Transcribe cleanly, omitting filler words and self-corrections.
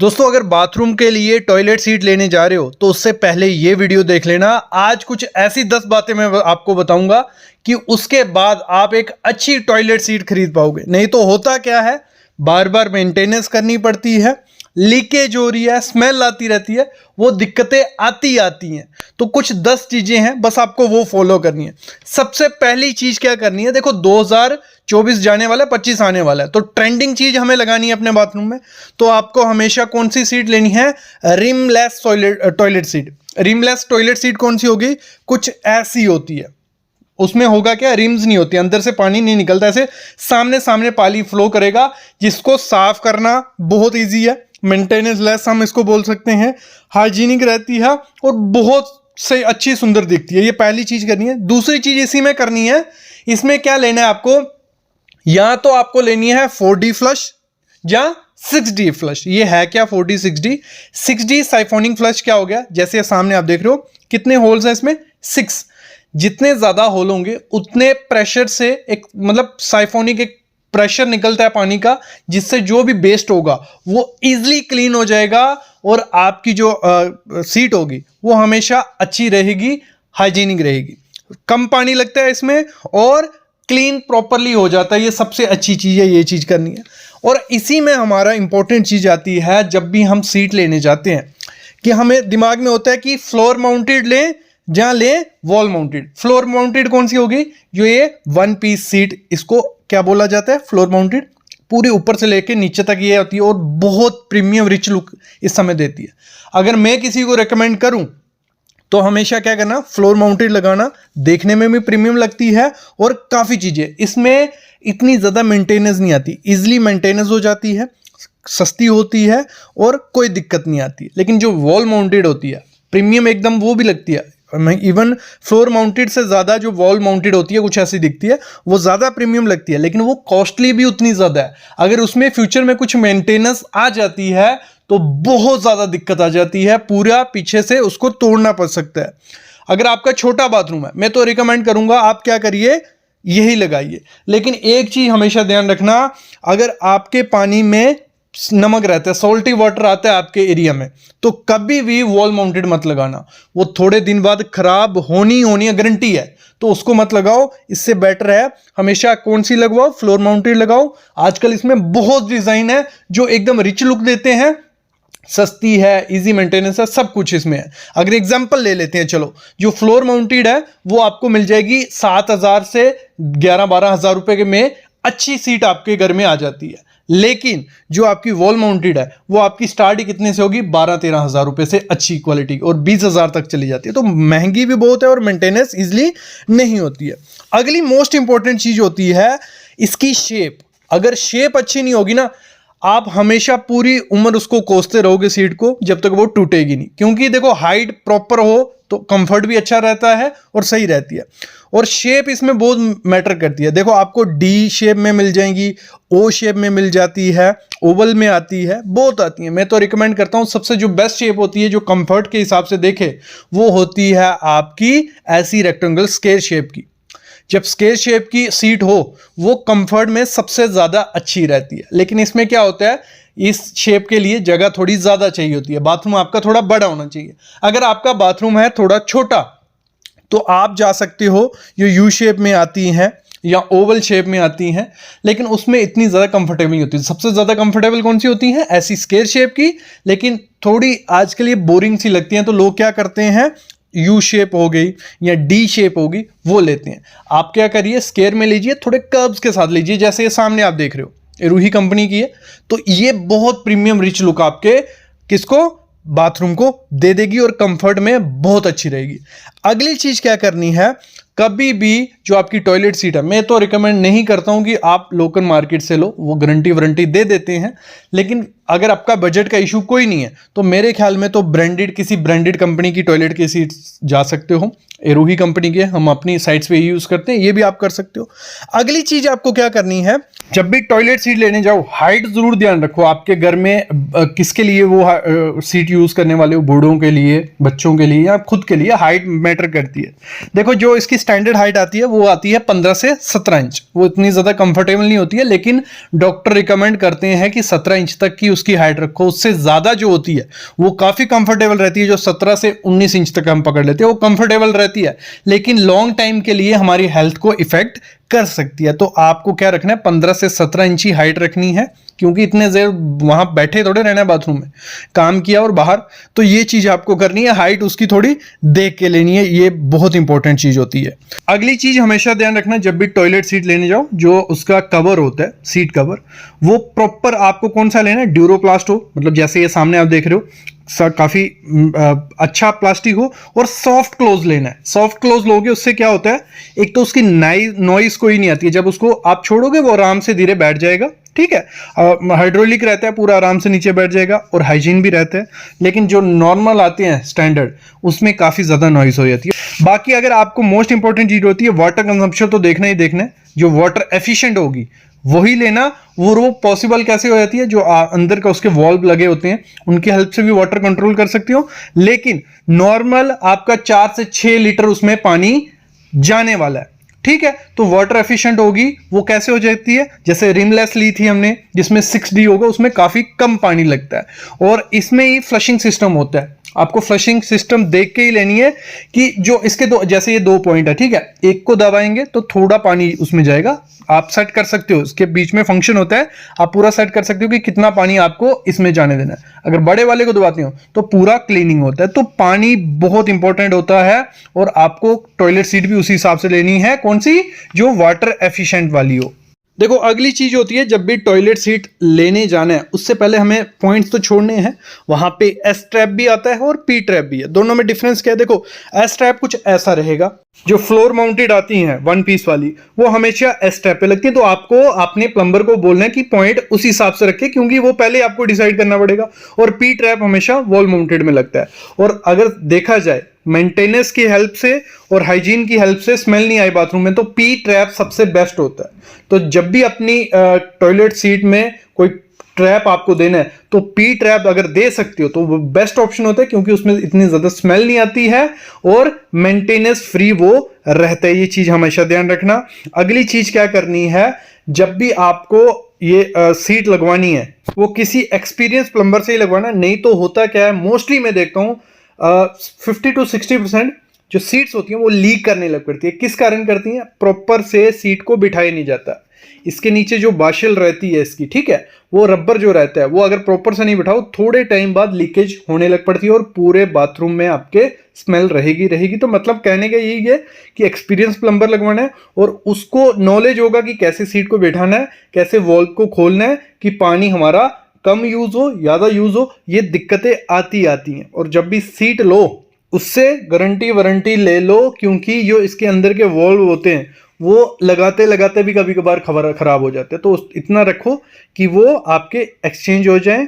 दोस्तों अगर बाथरूम के लिए टॉयलेट सीट लेने जा रहे हो तो उससे पहले ये वीडियो देख लेना। आज कुछ ऐसी 10 बातें मैं आपको बताऊंगा कि उसके बाद आप एक अच्छी टॉयलेट सीट खरीद पाओगे। नहीं तो होता क्या है, बार बार मेंटेनेंस करनी पड़ती है, लीकेज हो रही है, स्मेल आती रहती है, वो दिक्कतें आती हैं। तो कुछ 10 चीजें हैं, बस आपको वो फॉलो करनी है। सबसे पहली चीज क्या करनी है, देखो 2024 जाने वाला है, 25 आने वाला है, तो ट्रेंडिंग चीज हमें लगानी है अपने बाथरूम में। तो आपको हमेशा कौन सी सीट लेनी है, rimless toilet seat. Rimless toilet seat कौन सी होगी, कुछ ऐसी होती है। उसमें होगा क्या, रिम्स नहीं होती, अंदर से पानी नहीं निकलता, ऐसे सामने सामने पानी फ्लो करेगा, जिसको साफ करना बहुत इजी है, मेंटेनेंस लेस हम इसको बोल सकते हैं, हाइजीनिक रहती है और बहुत से अच्छी सुंदर दिखती है। ये पहली चीज करनी है। दूसरी चीज इसी में करनी है, इसमें क्या लेना है आपको, या तो आपको लेनी है 4D फ्लश या 6D फ्लश। ये है क्या 4D 6D साइफोनिक फ्लश क्या हो गया, जैसे सामने आप देख रहे हो कितने होल्स हैं इसमें, 6। जितने ज्यादा होल होंगे उतने प्रेशर से एक मतलब साइफोनिक एक प्रेशर निकलता है पानी का, जिससे जो भी वेस्ट होगा वो इजीली क्लीन हो जाएगा और आपकी जो सीट होगी वो हमेशा अच्छी रहेगी, हाइजीनिक रहेगी, कम पानी लगता है इसमें और क्लीन प्रॉपरली हो जाता है। ये सबसे अच्छी चीज है, ये चीज करनी है। और इसी में हमारा इंपॉर्टेंट चीज आती है, जब भी हम सीट लेने जाते हैं कि हमें दिमाग में होता है कि फ्लोर माउंटेड लें जहां ले वॉल माउंटेड। फ्लोर माउंटेड कौन सी होगी, जो ये 1 पीस सीट, इसको क्या बोला जाता है, फ्लोर माउंटेड। पूरे ऊपर से लेके नीचे तक ये होती है और बहुत प्रीमियम रिच लुक इस समय देती है। अगर मैं किसी को रेकमेंड करूं तो हमेशा क्या करना, फ्लोर माउंटेड लगाना, देखने में भी प्रीमियम लगती है और काफी चीजें इसमें इतनी ज्यादा मेंटेनेंस नहीं आती, इजिली मेंटेनेंस हो जाती है, सस्ती होती है और कोई दिक्कत नहीं आती। लेकिन जो वॉल माउंटेड होती है प्रीमियम एकदम, वो भी लगती है, इवन फ्लोर माउंटेड से ज्यादा जो वॉल माउंटेड होती है कुछ ऐसी दिखती है, वो ज्यादा प्रीमियम लगती है, लेकिन वो कॉस्टली भी उतनी ज्यादा है। अगर उसमें फ्यूचर में कुछ मेंटेनेंस आ जाती है तो बहुत ज्यादा दिक्कत आ जाती है, पूरा पीछे से उसको तोड़ना पड़ सकता है। अगर आपका छोटा बाथरूम है, मैं तो रिकमेंड करूंगा आप क्या करिए, यही लगाइए। लेकिन एक चीज हमेशा ध्यान रखना, अगर आपके पानी में नमक रहता है, सॉल्टी वाटर आता है आपके एरिया में, तो कभी भी वॉल माउंटेड मत लगाना, वो थोड़े दिन बाद खराब होनी है, गारंटी है, तो उसको मत लगाओ। इससे बेटर है हमेशा कौन सी लगवाओ, फ्लोर माउंटेड लगाओ। आजकल इसमें बहुत डिजाइन है जो एकदम रिच लुक देते हैं, सस्ती है, इजी मेंटेनेंस है, सब कुछ इसमें है। अगर एग्जांपल ले लेते हैं, चलो जो फ्लोर माउंटेड है वो आपको मिल जाएगी 7,000 से 11-12 हजार रुपए के में अच्छी सीट आपके घर में आ जाती है। लेकिन जो आपकी वॉल माउंटेड है वो आपकी स्टार्ट ही कितने से होगी, 12-13 हजार रुपए से अच्छी क्वालिटी, और 20,000 तक चली जाती है। तो महंगी भी बहुत है और मेंटेनेंस इजिली नहीं होती है। अगली मोस्ट इंपॉर्टेंट चीज होती है इसकी शेप। अगर शेप अच्छी नहीं होगी ना, आप हमेशा पूरी उम्र उसको कोसते रहोगे सीट को, जब तक वो टूटेगी नहीं। क्योंकि देखो हाइट प्रॉपर हो तो कंफर्ट भी अच्छा रहता है और सही रहती है, और शेप इसमें बहुत मैटर करती है। देखो आपको डी शेप में मिल जाएंगी, ओ शेप में मिल जाती है, ओवल में आती है, बहुत आती है। मैं तो रिकमेंड करता हूं सबसे जो बेस्ट शेप होती है, जो कंफर्ट के हिसाब से देखे, वो होती है आपकी ऐसी रेक्टेंगल स्क्वायर शेप की। जब स्क्वायर शेप की सीट हो वो कंफर्ट में सबसे ज्यादा अच्छी रहती है। लेकिन इसमें क्या होता है, इस शेप के लिए जगह थोड़ी ज्यादा चाहिए होती है, बाथरूम आपका थोड़ा बड़ा होना चाहिए। अगर आपका बाथरूम है थोड़ा छोटा तो आप जा सकते हो, जो यू शेप में आती हैं या ओवल शेप में आती हैं, लेकिन उसमें इतनी ज्यादा कंफर्टेबल नहीं होती। सबसे ज्यादा कंफर्टेबल कौन सी होती है, ऐसी स्क्वायर शेप की, लेकिन थोड़ी आज के लिए बोरिंग सी लगती हैं। तो लोग क्या करते हैं, यू शेप हो गई या डी शेप होगी वो लेते हैं। आप क्या करिए, स्क्वायर में लीजिए, थोड़े कर्व्स के साथ लीजिए, जैसे ये सामने आप देख रहे हो, रूही कंपनी की है। तो ये बहुत प्रीमियम रिच लुक आपके किसको, बाथरूम को दे देगी और कंफर्ट में बहुत अच्छी रहेगी। अगली चीज क्या करनी है, कभी भी जो आपकी टॉयलेट सीट है, मैं तो रिकमेंड नहीं करता हूं कि आप लोकल मार्केट से लो, वो गारंटी वारंटी दे देते हैं। लेकिन अगर आपका बजट का इशू कोई नहीं है तो मेरे ख्याल में तो ब्रांडेड, किसी ब्रांडेड कंपनी की टॉयलेट की सीट जा सकते हो। रूही कंपनी के हम अपनी साइट्स पे यूज करते हैं, ये भी आप कर सकते हो। अगली चीज आपको क्या करनी है, जब भी टॉयलेट सीट लेने जाओ हाइट जरूर ध्यान रखो। आपके घर में किसके लिए वो सीट यूज करने वाले हो, बूढ़ों के लिए, बच्चों के लिए या खुद के लिए, हाइट मैटर करती है। देखो जो इसकी स्टैंडर्ड हाइट आती है वो आती है 15 से 17 इंच। वो इतनी ज्यादा कंफर्टेबल नहीं होती है, लेकिन डॉक्टर रिकमेंड करते हैं कि 17 इंच तक की उसकी हाइट रखो, उससे ज़्यादा जो होती है वो काफ़ी कंफर्टेबल रहती है। जो 17 से 19 इंच तक हम पकड़ लेते हैं वो कंफर्टेबल रहती है, लेकिन लॉन्ग टाइम के लिए हमारी हेल्थ को इफेक्ट कर सकती है। तो आपको क्या रखना है, 15 से 17 इंची हाइट रखनी है, क्योंकि इतने देर वहां बैठे थोड़े रहना है बाथरूम में, काम किया और बाहर, तो ये चीज आपको करनी है। हाइट उसकी थोड़ी देख के लेनी है, ये बहुत इंपॉर्टेंट चीज होती है। अगली चीज हमेशा ध्यान रखना, जब भी टॉयलेट सीट लेने जाओ, जो उसका कवर होता है, सीट कवर, वो प्रॉपर आपको कौन सा लेना है, ड्यूरोप्लास्ट हो, मतलब जैसे ये सामने आप देख रहे हो, काफी अच्छा प्लास्टिक हो, और सॉफ्ट क्लोज लेना है। सॉफ्ट क्लोज लोगे, उससे क्या होता है, एक तो उसकी नॉइज कोई नहीं आती है, जब उसको आप छोड़ोगे वो आराम से धीरे बैठ जाएगा, ठीक है। हाइड्रोलिक रहता है, पूरा आराम से नीचे बैठ जाएगा, और हाइजीन भी रहता है। लेकिन जो नॉर्मल आते हैं स्टैंडर्ड, उसमें काफी ज्यादा नॉइज हो जाती है। बाकी अगर आपको मोस्ट इंपॉर्टेंट चीज होती है वाटर कंजम्पशन, तो देखना ही देखना है, जो वाटर एफिशिएंट होगी वही लेना। वो पॉसिबल कैसे हो जाती है, जो अंदर का उसके वॉल्व लगे होते हैं उनकी हेल्प से भी वाटर कंट्रोल कर सकते हो, लेकिन नॉर्मल आपका 4 से 6 लीटर उसमें पानी जाने वाला है, ठीक है। तो वाटर एफिशिएंट होगी, वो कैसे हो जाती है, जैसे रिमलेस ली थी हमने जिसमें 6D होगा, उसमें काफी कम पानी लगता है। और इसमें ही फ्लशिंग सिस्टम होता है, आपको फ्लशिंग सिस्टम देख के ही लेनी है कि जो इसके दो, जैसे ये 2 पॉइंट है, ठीक है, एक को दबाएंगे तो थोड़ा पानी उसमें जाएगा, आप सेट कर सकते हो, इसके बीच में फंक्शन होता है, आप पूरा सेट कर सकते हो कि कितना पानी आपको इसमें जाने देना है। अगर बड़े वाले को दबाते हो तो पूरा क्लीनिंग होता है। तो पानी बहुत इंपॉर्टेंट होता है, और आपको टॉयलेट सीट भी उसी हिसाब से लेनी है, कौन सी, जो वाटर एफिशिएंट वाली हो। देखो अगली चीज होती है, जब भी टॉयलेट सीट लेने जाना है उससे पहले हमें पॉइंट्स तो छोड़ने हैं। वहां पे एस ट्रैप भी आता है और पी ट्रैप भी है, दोनों में डिफरेंस क्या है। देखो एस ट्रैप कुछ ऐसा रहेगा, जो फ्लोर माउंटेड आती हैं 1 पीस वाली, वो हमेशा एस ट्रैप पे लगती है। तो आपको अपने प्लम्बर को बोलना है कि पॉइंट उस हिसाब से रखे, क्योंकि वो पहले आपको डिसाइड करना पड़ेगा। और पी ट्रैप हमेशा वॉल माउंटेड में लगता है। और अगर देखा जाए मेंटेनेंस की हेल्प से और हाइजीन की हेल्प से स्मेल नहीं आई बाथरूम में, तो पी ट्रैप सबसे बेस्ट होता है। तो जब भी अपनी टॉयलेट सीट में कोई ट्रैप आपको देना है, तो पी ट्रैप अगर दे सकते हो तो वो बेस्ट ऑप्शन होता है, क्योंकि उसमें इतनी ज्यादा स्मेल नहीं आती है और मेंटेनेंस फ्री वो रहता है। ये चीज हमेशा ध्यान रखना। अगली चीज क्या करनी है, जब भी आपको ये सीट लगवानी है, वो किसी एक्सपीरियंस प्लम्बर से ही लगवाना। नहीं तो होता क्या है, मोस्टली मैं देखता हूं 50 to 60% जो सीट्स होती हैं वो लीक करने लग पड़ती है। किस कारण करती हैं, प्रॉपर से सीट को बिठाया नहीं जाता। इसके नीचे जो बाशल रहती है इसकी, ठीक है, वो रबर जो रहता है, वो अगर प्रॉपर से नहीं बिठाओ, थोड़े टाइम बाद लीकेज होने लग पड़ती है और पूरे बाथरूम में आपके स्मेल रहेगी। तो मतलब कहने का यही है कि एक्सपीरियंस प्लम्बर लगवाना है, और उसको नॉलेज होगा कि कैसे सीट को बैठाना है, कैसे वॉल्व को खोलना है, कि पानी हमारा कम यूज हो, ज्यादा यूज हो। ये दिक्कतें आती हैं। और जब भी सीट लो, उससे गारंटी वारंटी ले लो, क्योंकि जो इसके अंदर के वॉल्व होते हैं वो लगाते लगाते भी कभी कभार खराब हो जाते हैं। तो इतना रखो कि वो आपके एक्सचेंज हो जाए।